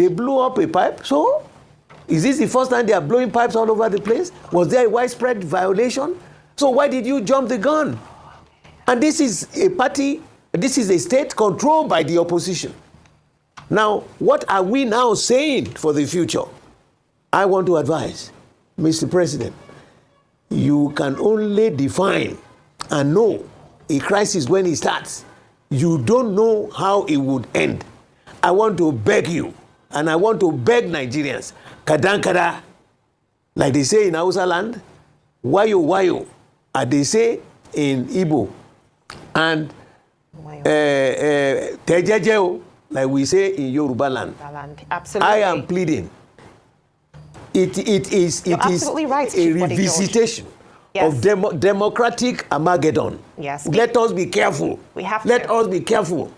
They blew up a pipe. So, is this the first time they are blowing pipes all over the place? Was there a widespread violation? So why did you jump the gun? And this is a party, this is a state controlled by the opposition. Now, what are we now saying for the future? I want to advise, Mr. President, you can only define and know a crisis when it starts. You don't know how it would end. I want to beg you, and I want to beg Nigerians, kadankada, like they say in Hausa land, wayo wayo, as they say in Igbo, and tejejeo, like we say in Yoruba land. Absolutely. I am pleading. It is right, a revisitation of democratic Armageddon. Yes. Let us be careful. We have to. Let us be careful.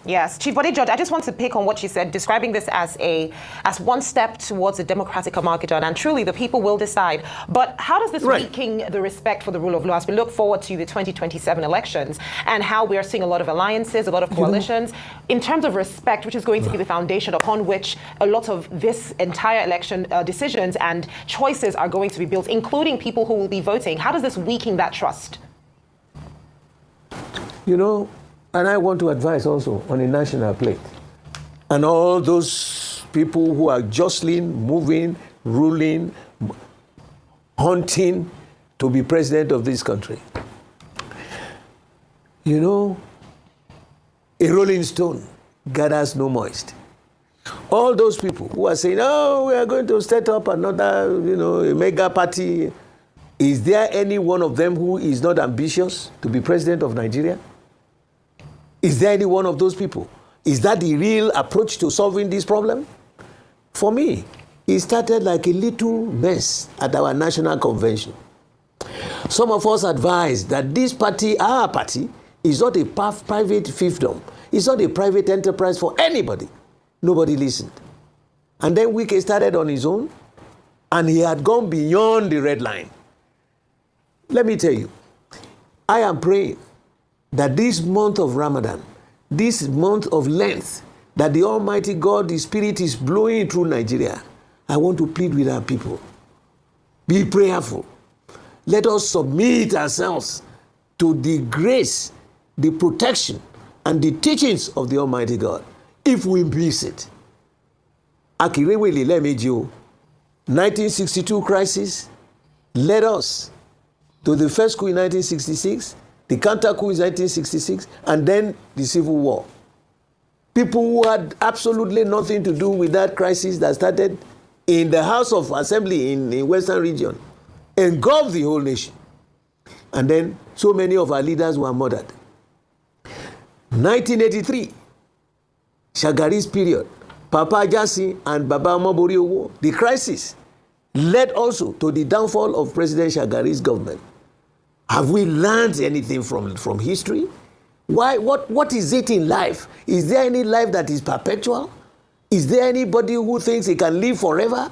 Yes, Chief Bode George, I just want to pick on what you said, describing this as one step towards a democratic Armageddon, and truly the people will decide. But how does this weaken the respect for the rule of law as we look forward to the 2027 elections, and how we are seeing a lot of alliances, a lot of coalitions, in terms of respect, which is going to be the foundation upon which a lot of this entire election decisions and choices are going to be built, including people who will be voting? How does this weaken that trust? You know, and I want to advise also on a national plate. And all those people who are jostling, moving, ruling, hunting to be president of this country. You know, a rolling stone gathers no moist. All those people who are saying, oh, we are going to set up another, a mega party. Is there any one of them who is not ambitious to be president of Nigeria? Is there any one of those people? Is that the real approach to solving this problem? For me, it started like a little mess at our national convention. Some of us advised that this party, our party, is not a private fiefdom. It's not a private enterprise for anybody. Nobody listened. And then Wike started on his own, and he had gone beyond the red line. Let me tell you, I am praying that this month of Ramadan, this month of Lent, that the Almighty God, the Spirit is blowing through Nigeria. I want to plead with our people. Be prayerful. Let us submit ourselves to the grace, the protection, and the teachings of the Almighty God. If we miss it, Akirewele Lemejo, 1962 crisis led us to the first coup in 1966, the counter-coup in 1966, and then the Civil War. People who had absolutely nothing to do with that crisis that started in the House of Assembly in the Western region engulfed the whole nation. And then so many of our leaders were murdered. 1983, Shagari's period, Papa Ajasi and Baba Omobori Owo, the crisis led also to the downfall of President Shagari's government. Have we learned anything from history? What is it in life? Is there any life that is perpetual? Is there anybody who thinks he can live forever?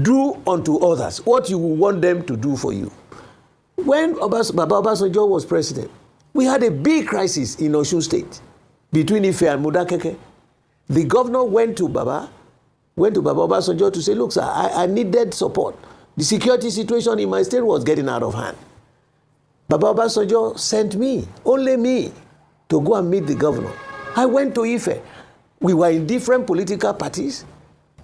Do unto others what you want them to do for you. When Baba Obasanjo was president, we had a big crisis in Osun State between Ife and Modakeke. The governor went to Baba Obasanjo to say, look, sir, I needed support. The security situation in my state was getting out of hand. Baba Obasanjo sent me, only me, to go and meet the governor. I went to Ife. We were in different political parties,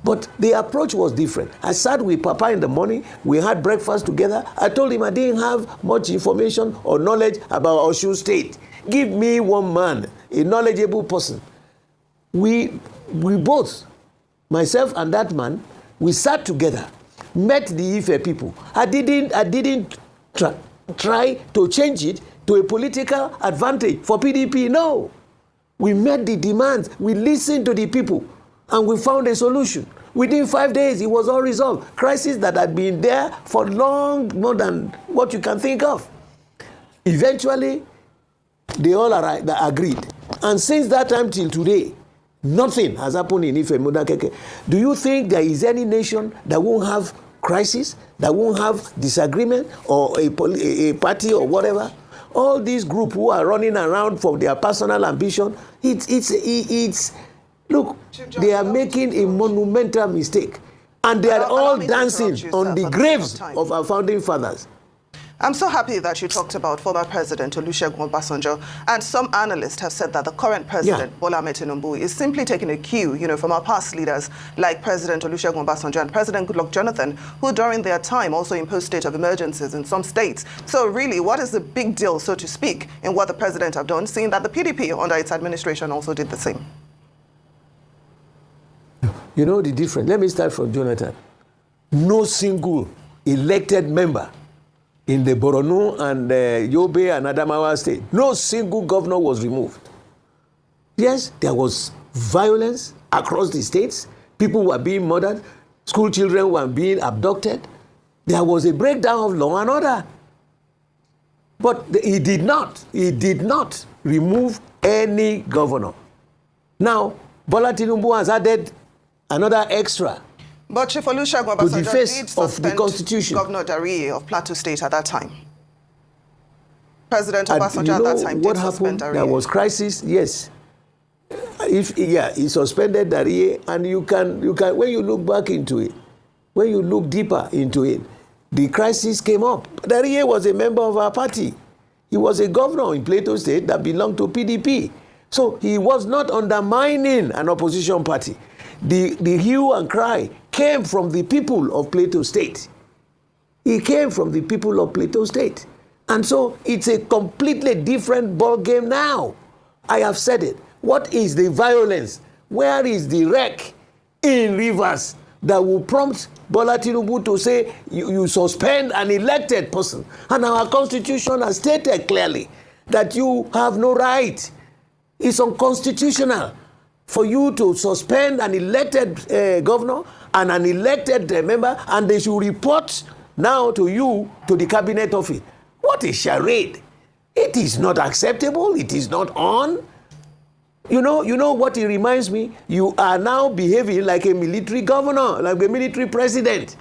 but the approach was different. I sat with Papa in the morning. We had breakfast together. I told him I didn't have much information or knowledge about Osun State. Give me one man, a knowledgeable person. We both, myself and that man, we sat together, met the Ife people. I didn't try to change it to a political advantage for PDP. No. We met the demands. We listened to the people, and we found a solution. Within 5 days, it was all resolved. Crisis that had been there for long, more than what you can think of. Eventually, they all agreed. And since that time till today, nothing has happened in Ife Modakeke. Do you think there is any nation that won't have crisis, that won't have disagreement, or a party or whatever? All these groups who are running around for their personal ambition, it's Look, they are making a monumental mistake. And they are all dancing on the graves of our founding fathers. I'm so happy that you talked about former President Olusegun Obasanjo, and some analysts have said that the current president, Bola Ahmed Tinubu, is simply taking a cue, from our past leaders like President Olusegun Obasanjo and President Goodluck Jonathan, who during their time also imposed state of emergencies in some states. So really, what is the big deal, so to speak, in what the president have done, seeing that the PDP under its administration also did the same? You know the difference. Let me start from Jonathan. No single elected member in the Borno and Yobe and Adamawa state, no single governor was removed. Yes, there was violence across the states. People were being murdered. School children were being abducted. There was a breakdown of law and order. But he did not remove any governor. Now, Bola Tinubu has added another extra. But Chief Olusegun Obasanjo did suspend Governor Dariye of Plateau State at that time. President Obasanjo at that time did suspend Dariye. There was crisis, yes. He suspended Dariye, and you can when you look back into it, when you look deeper into it, the crisis came up. Dariye was a member of our party. He was a governor in Plateau State that belonged to PDP. So he was not undermining an opposition party. The hue and cry came from the people of Plateau State. He came from the people of Plateau State. And so it's a completely different ball game now. I have said it. What is the violence? Where is the wreck in Rivers that will prompt Bola Tinubu to say you suspend an elected person? And our constitution has stated clearly that you have no right. It's unconstitutional for you to suspend an elected governor and an elected member, and they should report now to you, to the cabinet office. What a charade. It is not acceptable. It is not on. You know what it reminds me? You are now behaving like a military governor, like a military president.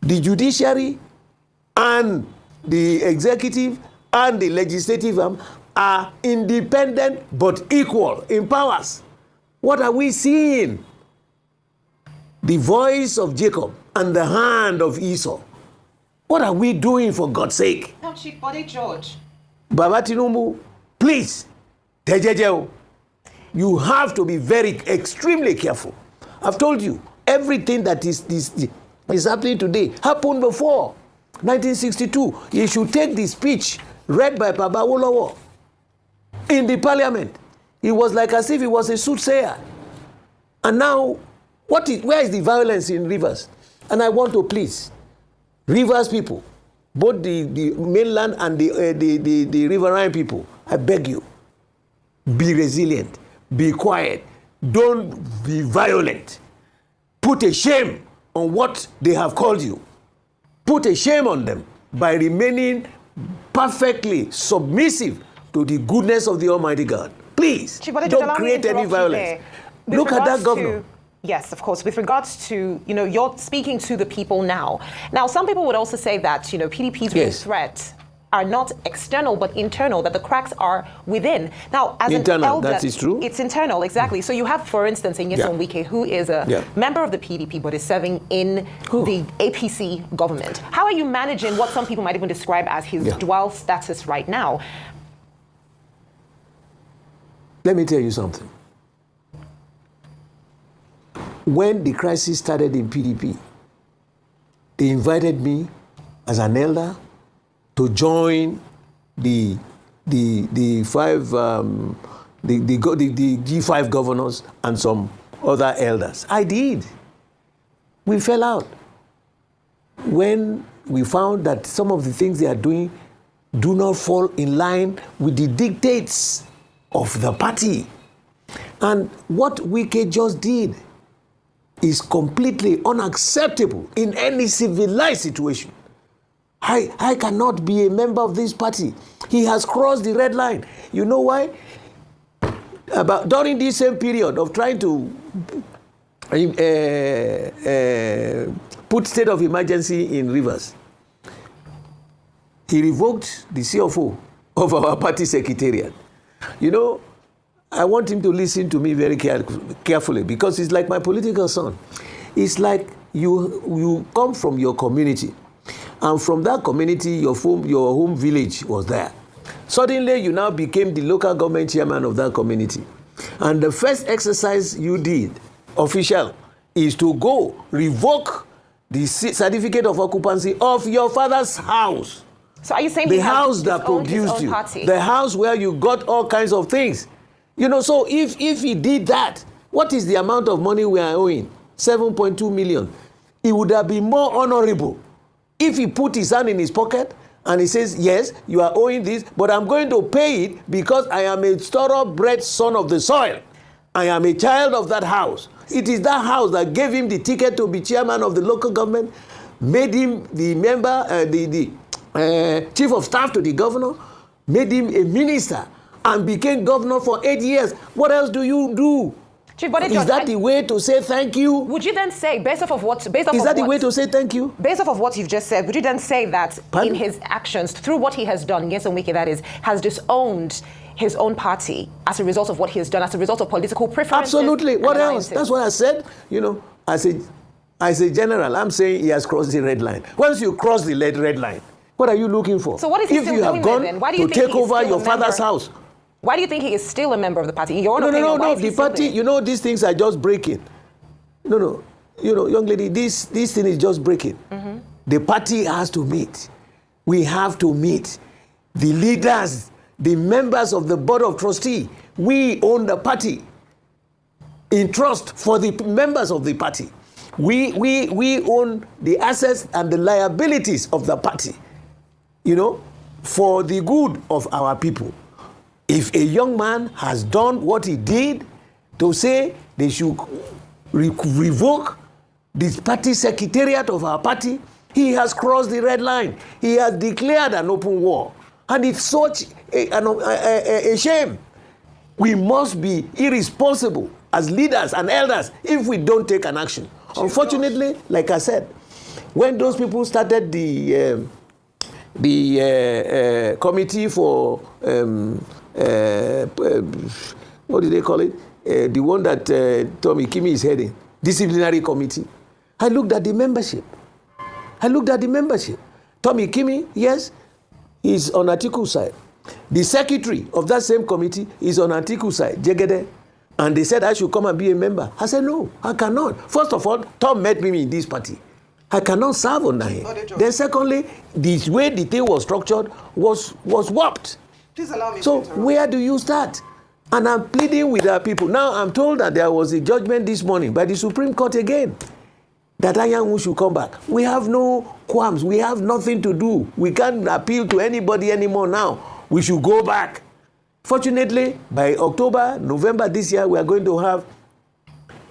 The judiciary and the executive and the legislative arm are independent but equal in powers. What are we seeing? The voice of Jacob and the hand of Esau. What are we doing, for God's sake? Now, Chief Bode George. Baba Tinubu, please, you have to be extremely careful. I've told you, everything that is happening today happened before 1962. You should take the speech read by Baba Awolowo in the parliament. It was like as if he was a soothsayer. And now, where is the violence in Rivers? And I want to please Rivers people, both the mainland and the riverine people, I beg you, be resilient, be quiet, don't be violent. Put a shame on what they have called you. Put a shame on them by remaining perfectly submissive to the goodness of the Almighty God. Please, don't create any violence. Look at that governor. Yes, of course. With regards to, you're speaking to the people now. Now, some people would also say that, PDP's real threat are not external but internal, that the cracks are within. Now, as internal, an elder, that is true. It's internal, exactly. So you have, for instance, Nyesom Wike, who is a member of the PDP but is serving in the APC government. How are you managing what some people might even describe as his dual status right now? Let me tell you something. When the crisis started in PDP, they invited me as an elder to join the G5 governors and some other elders. I did. We fell out when we found that some of the things they are doing do not fall in line with the dictates of the party. And what Wike just did is completely unacceptable in any civilized situation. I cannot be a member of this party. He has crossed the red line. You know why? During this same period of trying to put state of emergency in Rivers, he revoked the CFO of our party secretariat. I want him to listen to me very carefully because he's like my political son. It's like you come from your community, and from that community, your home village was there. Suddenly, you now became the local government chairman of that community. And the first exercise you did, official, is to go revoke the certificate of occupancy of your father's house. So are you saying the house that produced you, the house where you got all kinds of things? You know, so if he did that, what is the amount of money we are owing? 7.2 million. It would have been more honorable if he put his hand in his pocket and he says, yes, you are owing this, but I'm going to pay it because I am a thoroughbred son of the soil. I am a child of that house. It is that house that gave him the ticket to be chairman of the local government, made him the member, chief of staff to the governor, made him a minister, and became governor for 8 years. What else do you do? Chief Bode George, is that the way to say thank you? Would you then say, based off of what... Is that the way to say thank you? Based off of what you've just said, would you then say that Pardon? in his actions, through what he has done, Nyesom Wike that is, has disowned his own party as a result of what he has done, as a result of political preferences? Absolutely. What else? That's what I said. You know, as a general, I'm saying he has crossed the red line. Once you cross the red line, what are you looking for? So what is he if still you have doing gone then? Why do you to think take he's over still your a father's member? house? Why do you think he is still a member of the party? In your own opinion, No. why is he The still party, there? you know, these things are just breaking. No. You know, young lady, this thing is just breaking. Mm-hmm. The party has to meet. We have to meet. The leaders, the members of the board of trustees, we own the party in trust for the members of the party. We own the assets and the liabilities of the party, you know, for the good of our people. If a young man has done what he did, to say they should revoke the party secretariat of our party, he has crossed the red line. He has declared an open war. And it's such a shame. We must be irresponsible as leaders and elders if we don't take an action. Unfortunately, like I said, when those people started the committee for what do they call it? The one that Tommy Kimi is heading, disciplinary committee. I looked at the membership. Tommy Kimi, yes, is on Atiku side. The secretary of that same committee is on Atiku side, Jegede. And they said I should come and be a member. I said, no, I cannot. First of all, Tom met me in this party. I cannot serve under him. Then secondly, the way the thing was structured was warped. Please allow me so to where do you start? And I'm pleading with our people. Now I'm told that there was a judgment this morning by the Supreme Court again that Anyanwu should come back. We have no qualms. We have nothing to do. We can't appeal to anybody anymore now. We should go back. Fortunately, by October, November this year, we are going to have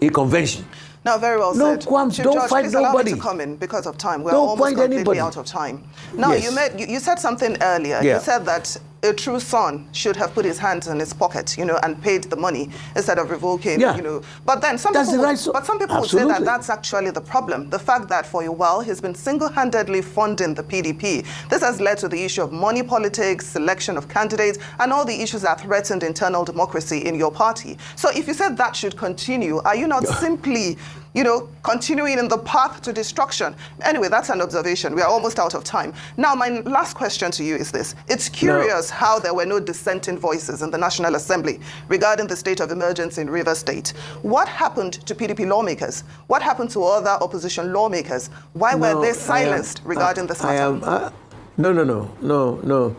a convention. Now, very well no said. qualms, Chief don't George, fight please nobody. Allow me to come in because of time. We're Don't almost fight completely anybody. out of time. Now, Yes. you said something earlier. Yeah. You said that a true son should have put his hands in his pocket, you know, and paid the money instead of revoking, Yeah. you know. But then some That's people, the right but some people would say Absolutely. that that's actually the problem. The fact that for a while he's been single-handedly funding the PDP. This has led to the issue of money politics, selection of candidates, and all the issues that threatened internal democracy in your party. So if you said that should continue, are you not simply, you know, continuing in the path to destruction? Anyway, that's an observation. We are almost out of time. Now, my last question to you is this. It's curious how there were no dissenting voices in the National Assembly regarding the state of emergency in Rivers State. What happened to PDP lawmakers? What happened to other opposition lawmakers? Why were they silenced regarding this matter? No.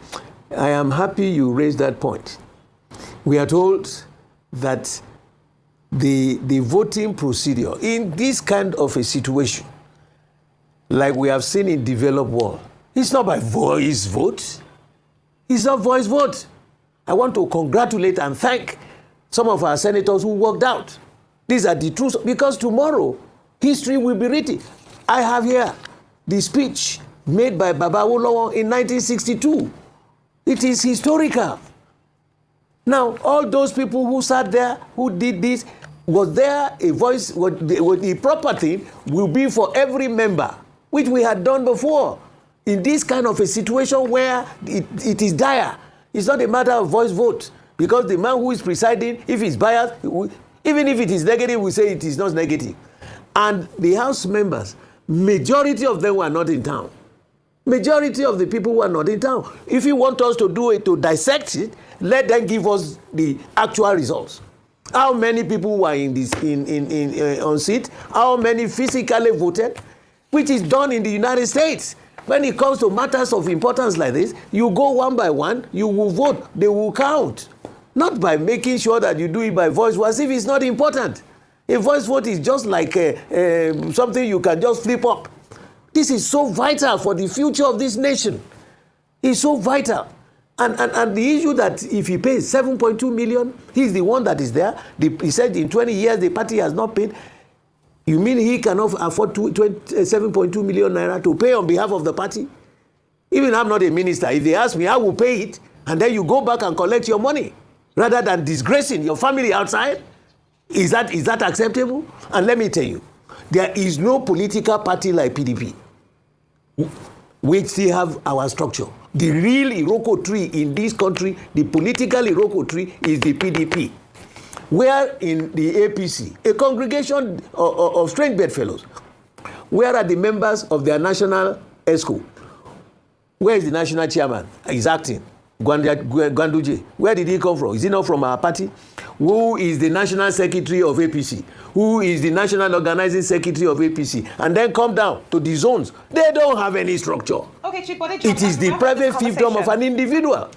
I am happy you raised that point. We are told that the voting procedure in this kind of a situation, like we have seen in developed world, it's not by voice vote. It's not voice vote. I want to congratulate and thank some of our senators who worked out. These are the truths, because tomorrow history will be written. I have here the speech made by Baba Awolowo in 1962. It is historical. Now, all those people who sat there, who did this, was there a voice? What the proper thing will be for every member, which we had done before. In this kind of a situation where it is dire, it's not a matter of voice vote, Because the man who is presiding, if he's biased, even if it is negative, we say it is not negative. And the House members, majority of them were not in town. Majority of the people were not in town. If you want us to do it, to dissect it, let them give us the actual results. How many people were in this on seat? How many physically voted? Which is done in the United States. When it comes to matters of importance like this, you go one by one, you will vote, they will count. Not by making sure that you do it by voice vote as if it's not important. A voice vote is just like something you can just flip up. This is so vital for the future of this nation. It's so vital. And the issue that if he pays 7.2 million, he's the one that is there. He said in 20 years the party has not paid. You mean he cannot afford 7.2 million naira to pay on behalf of the party? Even I'm not a minister. If they ask me, I will pay it, and then you go back and collect your money rather than disgracing your family outside. Is that acceptable? And let me tell you, there is no political party like PDP. We still have our structure. The real Iroko tree in this country, the political Iroko tree, is the PDP. Where in the APC, a congregation of strange bedfellows, where are the members of their national ESCO? Where is the national chairman? He's acting. Gwanduje. Where did he come from? Is he not from our party? Who is the national secretary of APC? Who is the national organizing secretary of APC? And then come down to the zones. They don't have any structure. Okay, Chief Bode George, it is the private fiefdom of an individual.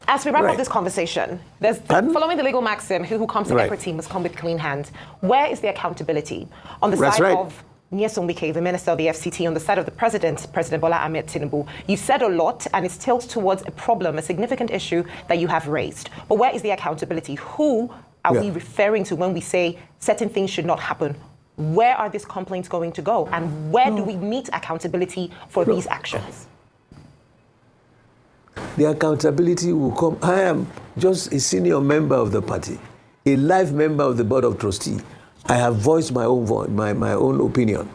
As we wrap up this conversation, there's following the legal maxim, who comes to equity must come with clean hands. Where is the accountability? On the side of Nyesom Wike, the Minister of the FCT, on the side of the President Bola Ahmed Tinubu, you've said a lot, and it's tilted towards a problem, a significant issue that you have raised. But where is the accountability? Who are we referring to when we say certain things should not happen? Where are these complaints going to go? And where do we meet accountability for these actions? The accountability will come. I am just a senior member of the party, a life member of the Board of Trustees. I have voiced my own voice, my own opinion.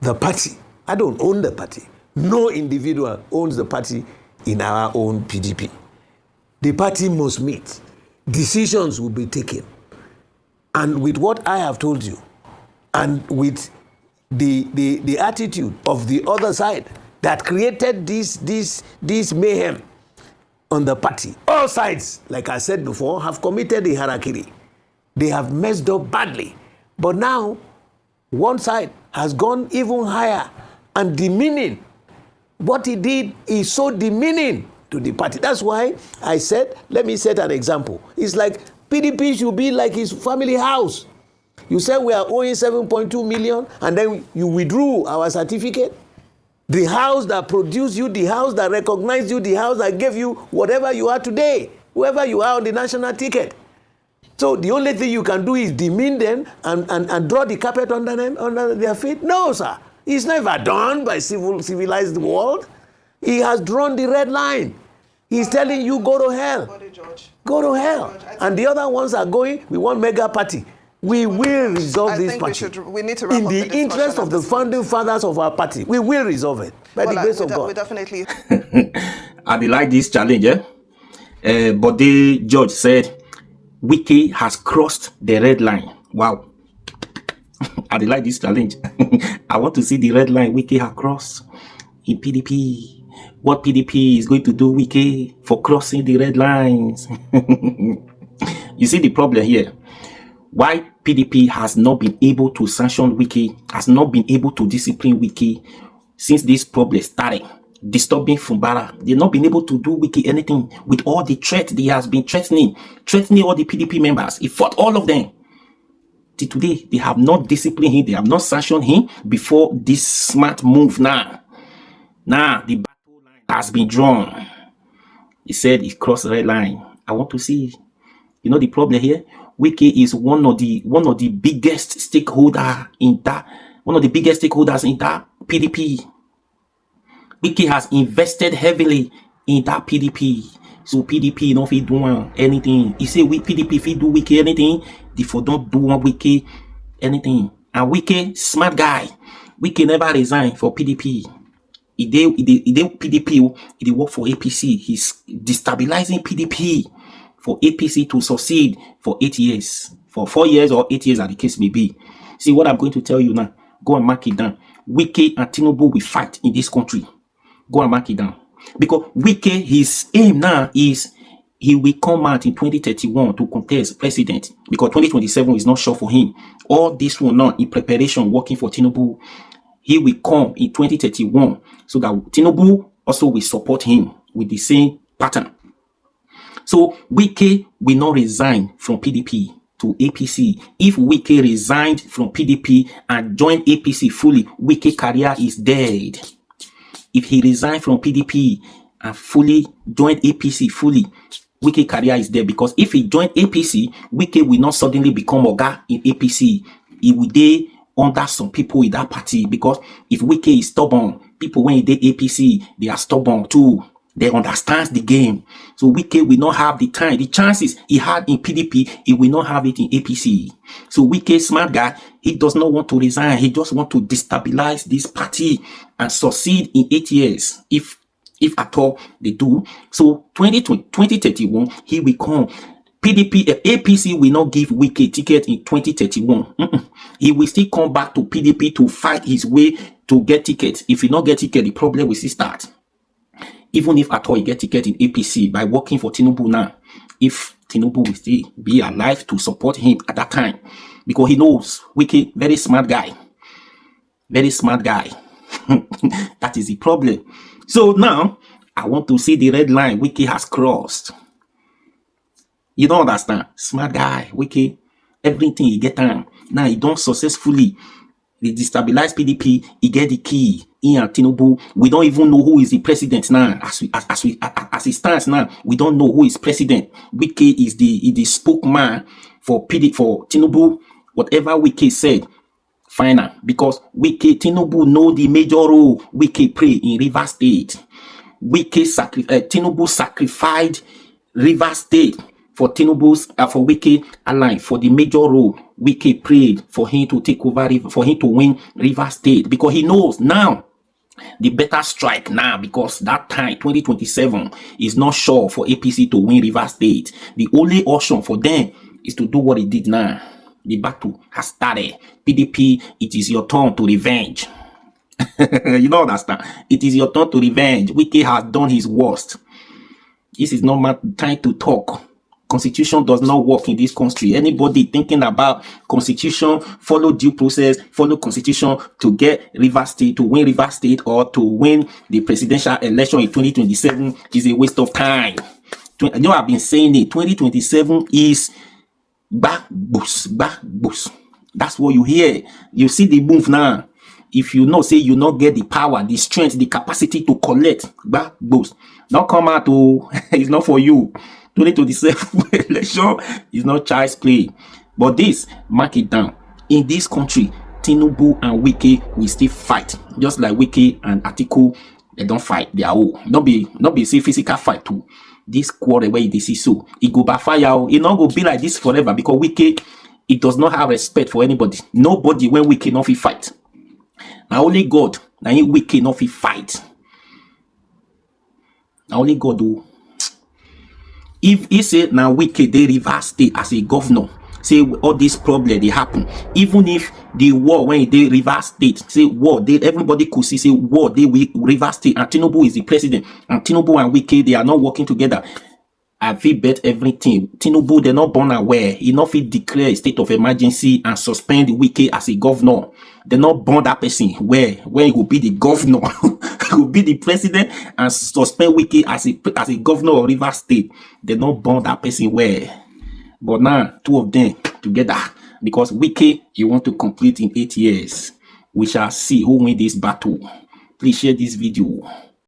The party, I don't own the party. No individual owns the party in our own PDP. The party must meet. Decisions will be taken. And with what I have told you, and with the attitude of the other side that created this mayhem on the party, all sides, like I said before, have committed a harakiri. They have messed up badly. But now, one side has gone even higher and demeaning. What he did is so demeaning to the party. That's why I said, let me set an example. It's like PDP should be like his family house. You said we are owing 7.2 million, and then you withdrew our certificate. The house that produced you, the house that recognized you, the house that gave you whatever you are today, whoever you are on the national ticket. So the only thing you can do is demean them and draw the carpet under them, under their feet? No, sir. It's never done by civilized world. He has drawn the red line. He's telling you, go to hell. Bode George. Go to hell. And the other ones are going, we want mega party. We will resolve this party. We need to wrap in up the interest of the founding fathers of our party. We will resolve it by the grace of God. We definitely. I like this challenge. Bode George said, Wike has crossed the red line. Wow. I like this challenge. I want to see the red line Wike has crossed in PDP. What PDP is going to do Wike for crossing the red lines. You see the problem here. Why PDP has not been able to sanction Wike, has not been able to discipline Wike since this problem started, disturbing Fumbara. They've not been able to do Wike anything with all the threat they has been threatening all the PDP members. He fought all of them. Till today, they have not disciplined him, they have not sanctioned him before this smart move now. Now, the battle line has been drawn. He said he crossed the red line. I want to see, you know the problem here? Wike is one of the biggest stakeholders in that PDP. Wike has invested heavily in that PDP. So PDP not fit do anything. He say we PDP fit do Wike anything. Therefore don't do Wike anything. And Wike smart guy. Wike never resign for PDP. He did PDP. He did work for APC. He's destabilizing PDP for APC to succeed for 8 years, for 4 years or 8 years as the case may be. See what I'm going to tell you now. Go and mark it down. Wike and Tinubu will fight in this country. Go and mark it down. Because Wike, his aim now is he will come out in 2031 to contest president, because 2027 is not sure for him. All this one now in preparation, working for Tinubu. He will come in 2031 so that Tinubu also will support him with the same pattern. So Wike will not resign from PDP to APC. If Wike resigned from PDP and joined APC fully, Wike's career is dead. If he resigned from PDP and fully joined APC fully, Wike's career is dead, because if he joined APC, Wike will not suddenly become Oga in APC. He will be under some people in that party, because if Wike is stubborn, people when he did APC, they are stubborn too. They understand the game. So Wike will not have the time. The chances he had in PDP, he will not have it in APC. So Wike, smart guy, he does not want to resign. He just want to destabilize this party and succeed in 8 years, if at all they do. So 2031, he will come. PDP, APC will not give Wike a ticket in 2031. He will still come back to PDP to fight his way to get tickets. If he not get ticket, the problem will still start. Even if at all he get ticket in APC by working for Tinubu now, if Tinubu will still be alive to support him at that time, because he knows Wike, very smart guy. Very smart guy. That is the problem. So now, I want to see the red line Wike has crossed. You don't understand? Smart guy, Wike, everything he get time. Now he don't successfully destabilize PDP. He get the key. He and Tinubu, we don't even know who is the president now. As it stands now, we don't know who is president. Wike is the spokesman for Tinubu. Whatever Wike said, final, because Tinubu know the major role Wike play in Rivers State. Tinubu sacrificed Rivers State for Tinubu's for Wike alliance, for the major role Wike prayed for him to take over, for him to win Rivers State, because he knows now the better strike now, because that time 2027 is not sure for APC to win Rivers State. The only option for them is to do what he did now. The battle has started. PDP, it is your turn to revenge. You don't understand? It is your turn to revenge. Wike has done his worst. This is not my time to talk. Constitution does not work in this country. Anybody thinking about constitution, follow due process, follow constitution to get Rivers State, to win Rivers State, or to win the presidential election in 2027 is a waste of time. You know, I've been saying it. 2027 is back boost. That's what you hear. You see the move now. If you know, say you not get the power, the strength, the capacity to collect back boost. Don't come out to it's not for you. 2027 election is not child's play. But this, mark it down. In this country, Tinubu and Wike will still fight. Just like Wike and Atiku, they don't fight their own. Not be say physical fight too. This quarrel where they see so, it go backfire. It not go be like this forever, because Wike, it does not have respect for anybody. Nobody when Wike not fit fight. Now only God, now Wike not fit fight. Now only God do. If he say now Wike they Rivers State as a governor, say all this problem they happen. Even if the war when they Rivers State, say war, they everybody could see say war they Rivers State, and Tinubu is the president, and Tinubu and Wike they are not working together. I feel bet everything. Tinubu they not born aware. He not fit declare a state of emergency and suspend Wike as a governor. They not born that person where he will be the governor, he will be the president, and suspend Wike as a governor of Rivers State. They not born that person where. But now two of them together, because Wike you want to complete in 8 years. We shall see who win this battle. Please share this video.